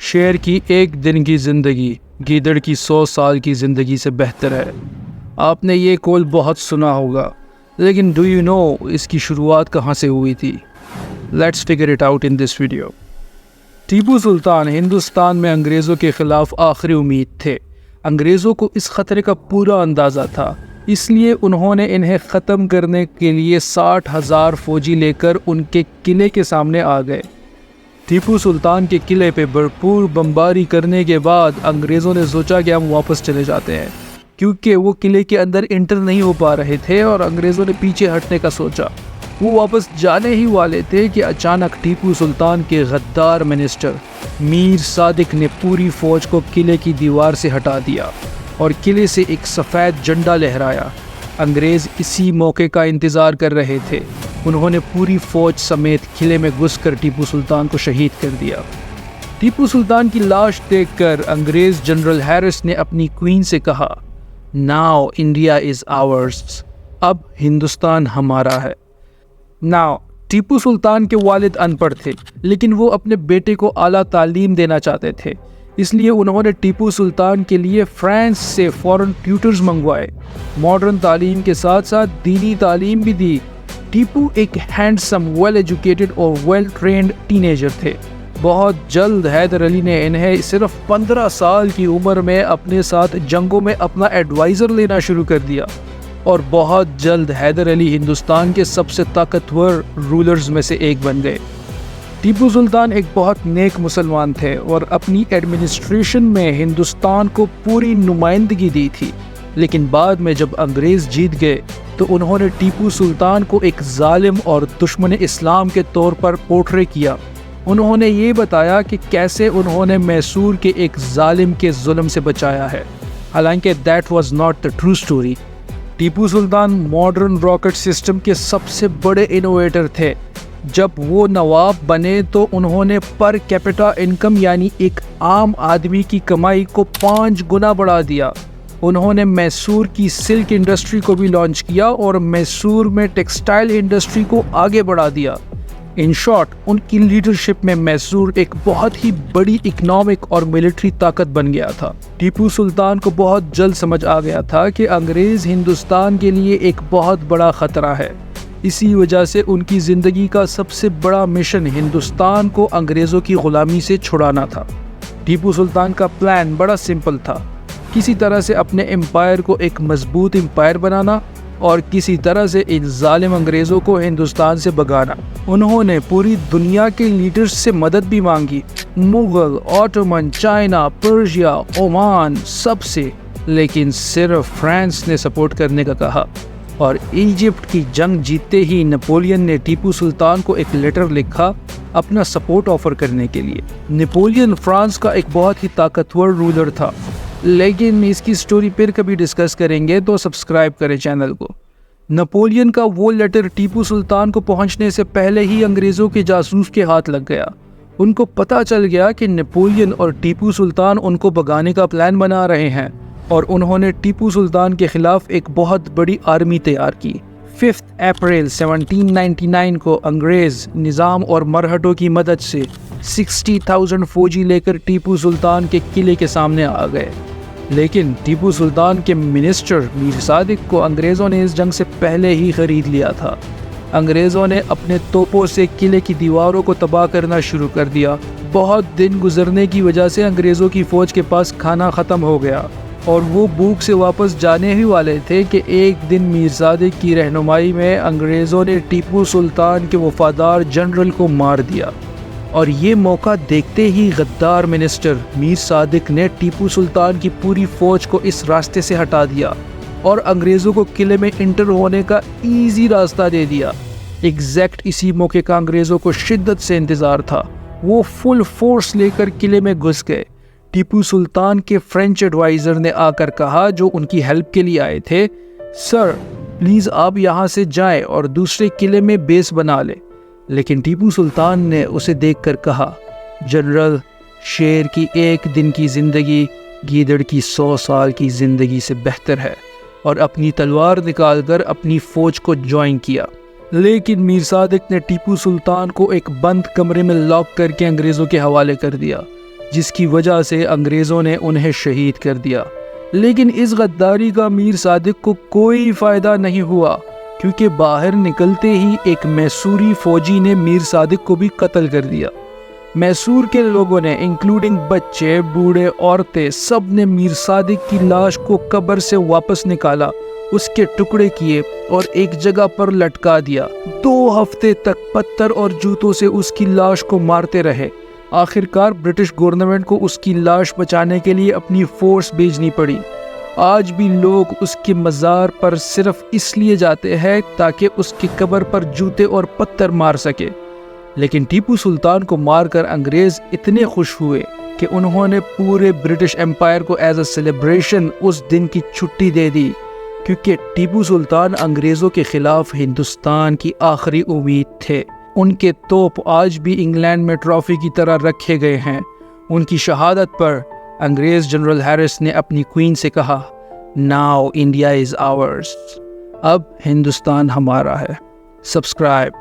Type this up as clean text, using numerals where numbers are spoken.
شیر کی ایک دن کی زندگی گیدڑ کی 100 سال کی زندگی سے بہتر ہے۔ آپ نے یہ قول بہت سنا ہوگا، لیکن ڈو یو نو اس کی شروعات کہاں سے ہوئی تھی؟ Let's figure it out in this video. Tipu Sultan Hindustan میں انگریزوں کے خلاف آخری امید تھے۔ انگریزوں کو اس خطرے کا پورا اندازہ تھا، اس لیے انہوں نے انہیں ختم کرنے کے لیے 60,000 فوجی لے کر ان کے قلعے کے سامنے آ گئے۔ ٹیپو سلطان کے قلعے پہ بھرپور بمباری کرنے کے بعد انگریزوں نے سوچا کہ ہم واپس چلے جاتے ہیں، کیونکہ وہ قلعے کے اندر انٹر نہیں ہو پا رہے تھے اور انگریزوں نے پیچھے ہٹنے کا سوچا۔ وہ واپس جانے ہی والے تھے کہ اچانک ٹیپو سلطان کے غدار منسٹر میر صادق نے پوری فوج کو قلعے کی دیوار سے ہٹا دیا اور قلعے سے ایک سفید جھنڈا لہرایا۔ انگریز اسی موقع کا انتظار کر رہے تھے۔ انہوں نے پوری فوج سمیت قلعے میں گھس کر ٹیپو سلطان کو شہید کر دیا۔ ٹیپو سلطان کی لاش دیکھ کر انگریز جنرل ہیرس نے اپنی کوئین سے کہا، "Now India is ours." اب ہندوستان ہمارا ہے۔ ٹیپو سلطان کے والد ان پڑھ تھے، لیکن وہ اپنے بیٹے کو اعلیٰ تعلیم دینا چاہتے تھے، اس لیے انہوں نے ٹیپو سلطان کے لیے فرانس سے فورن ٹیوٹرز منگوائے۔ ماڈرن تعلیم کے ساتھ ساتھ دینی تعلیم بھی دی۔ ٹیپو ایک ہینڈسم، ویل ایجوکیٹڈ اور ویل ٹرینڈ ٹینیجر تھے۔ بہت جلد حیدر علی نے انہیں صرف 15 سال کی عمر میں اپنے ساتھ جنگوں میں اپنا ایڈوائزر لینا شروع کر دیا، اور بہت جلد حیدر علی ہندوستان کے سب سے طاقتور رولرز میں سے ایک بن گئے۔ ٹیپو سلطان ایک بہت نیک مسلمان تھے اور اپنی ایڈمنسٹریشن میں ہندوستان کو پوری نمائندگی دی تھی، لیکن بعد میں جب انگریز جیت گئے تو انہوں نے ٹیپو سلطان کو ایک ظالم اور دشمن اسلام کے طور پر پورٹرے کیا۔ انہوں نے یہ بتایا کہ کیسے انہوں نے میسور کے ایک ظالم کے ظلم سے بچایا ہے، حالانکہ that was not the true story. Tipu Sultan modern rocket system کے سب سے بڑے انوویٹر تھے۔ جب وہ نواب بنے تو انہوں نے پر کیپٹا انکم یعنی ایک عام آدمی کی کمائی کو 5 گنا بڑھا دیا۔ انہوں نے میسور کی سلک انڈسٹری کو بھی لانچ کیا اور میسور میں ٹیکسٹائل انڈسٹری کو آگے بڑھا دیا۔ ان شارٹ، ان کی لیڈرشپ میں میسور ایک بہت ہی بڑی اکنامک اور ملٹری طاقت بن گیا تھا۔ ٹیپو سلطان کو بہت جلد سمجھ آ گیا تھا کہ انگریز ہندوستان کے لیے ایک بہت بڑا خطرہ ہے۔ اسی وجہ سے ان کی زندگی کا سب سے بڑا مشن ہندوستان کو انگریزوں کی غلامی سے چھڑانا تھا۔ ٹیپو سلطان کا پلان بڑا سمپل تھا، کسی طرح سے اپنے امپائر کو ایک مضبوط امپائر بنانا اور کسی طرح سے ان ظالم انگریزوں کو ہندوستان سے بھگانا۔ انہوں نے پوری دنیا کے لیڈرز سے مدد بھی مانگی، Mughal, Ottoman, China, Persia, Oman, سب سے، لیکن صرف فرانس نے سپورٹ کرنے کا کہا۔ اور ایجپٹ کی جنگ جیتتے ہی نپولین نے ٹیپو سلطان کو ایک لیٹر لکھا اپنا سپورٹ آفر کرنے کے لیے۔ نپولین فرانس کا ایک بہت ہی طاقتور رولر تھا، لیکن اس کی سٹوری پھر کبھی ڈسکس کریں گے، تو سبسکرائب کریں چینل کو۔ نپولین کا وہ لیٹر ٹیپو سلطان کو پہنچنے سے پہلے ہی انگریزوں کے جاسوس کے ہاتھ لگ گیا۔ ان کو پتہ چل گیا کہ نپولین اور ٹیپو سلطان ان کو بھگانے کا پلان بنا رہے ہیں، اور انہوں نے ٹیپو سلطان کے خلاف ایک بہت بڑی آرمی تیار کی۔ 5 اپریل 1799 کو انگریز نظام اور مرہٹوں کی مدد سے 60,000 فوجی لے کر ٹیپو سلطان کے قلعے کے سامنے آ گئے، لیکن ٹیپو سلطان کے منسٹر میر صادق کو انگریزوں نے اس جنگ سے پہلے ہی خرید لیا تھا۔ انگریزوں نے اپنے توپوں سے قلعے کی دیواروں کو تباہ کرنا شروع کر دیا۔ بہت دن گزرنے کی وجہ سے انگریزوں کی فوج کے پاس کھانا ختم ہو گیا، اور وہ بھوک سے واپس جانے ہی والے تھے کہ ایک دن میر صادق کی رہنمائی میں انگریزوں نے ٹیپو سلطان کے وفادار جنرل کو مار دیا، اور یہ موقع دیکھتے ہی غدار منسٹر میر صادق نے ٹیپو سلطان کی پوری فوج کو اس راستے سے ہٹا دیا اور انگریزوں کو قلعے میں انٹر ہونے کا ایزی راستہ دے دیا۔ ایگزیکٹ اسی موقع کا انگریزوں کو شدت سے انتظار تھا۔ وہ فل فورس لے کر قلعے میں گھس گئے۔ ٹیپو سلطان کے فرینچ ایڈوائزر نے آ کر کہا، جو ان کی ہیلپ کے لیے آئے تھے، "سر پلیز آپ یہاں سے جائیں اور دوسرے قلعے میں بیس بنا لیں۔ لیکن ٹیپو سلطان نے اسے دیکھ کر کہا، "جنرل، شیر کی ایک دن کی زندگی گیدڑ کی 100 سال کی زندگی سے بہتر ہے"، اور اپنی تلوار نکال کر اپنی فوج کو جوائن کیا۔ لیکن میر صادق نے ٹیپو سلطان کو ایک بند کمرے میں لاک کر کے انگریزوں کے حوالے کر دیا۔ جس کی وجہ سے انگریزوں نے انہیں شہید کر دیا۔ لیکن اس غداری کا میر صادق کو کوئی فائدہ نہیں ہوا، کیونکہ باہر نکلتے ہی ایک میسوری فوجی نے میر صادق کو بھی قتل کر دیا۔ میسور کے لوگوں نے انکلوڈنگ بچے، بوڑھے، عورتیں، سب نے میر صادق کی لاش کو قبر سے واپس نکالا، اس کے ٹکڑے کیے اور ایک جگہ پر لٹکا دیا۔ 2 ہفتے تک پتھر اور جوتوں سے اس کی لاش کو مارتے رہے۔ آخرکار برٹش گورنمنٹ کو اس کی لاش بچانے کے لیے اپنی فورس بھیجنی پڑی۔ آج بھی لوگ اس کے مزار پر صرف اس لیے جاتے ہیں تاکہ اس کی قبر پر جوتے اور پتھر مار سکے۔ لیکن ٹیپو سلطان کو مار کر انگریز اتنے خوش ہوئے کہ انہوں نے پورے برٹش امپائر کو ایز اے سیلیبریشن اس دن کی چھٹی دے دی، کیونکہ ٹیپو سلطان انگریزوں کے خلاف ہندوستان کی آخری امید تھے۔ ان کے توپ آج بھی انگلینڈ میں ٹرافی کی طرح رکھے گئے ہیں۔ ان کی شہادت پر انگریز جنرل ہیرس نے اپنی کوئین سے کہا، "Now India is ours." اب ہندوستان ہمارا ہے۔ سبسکرائب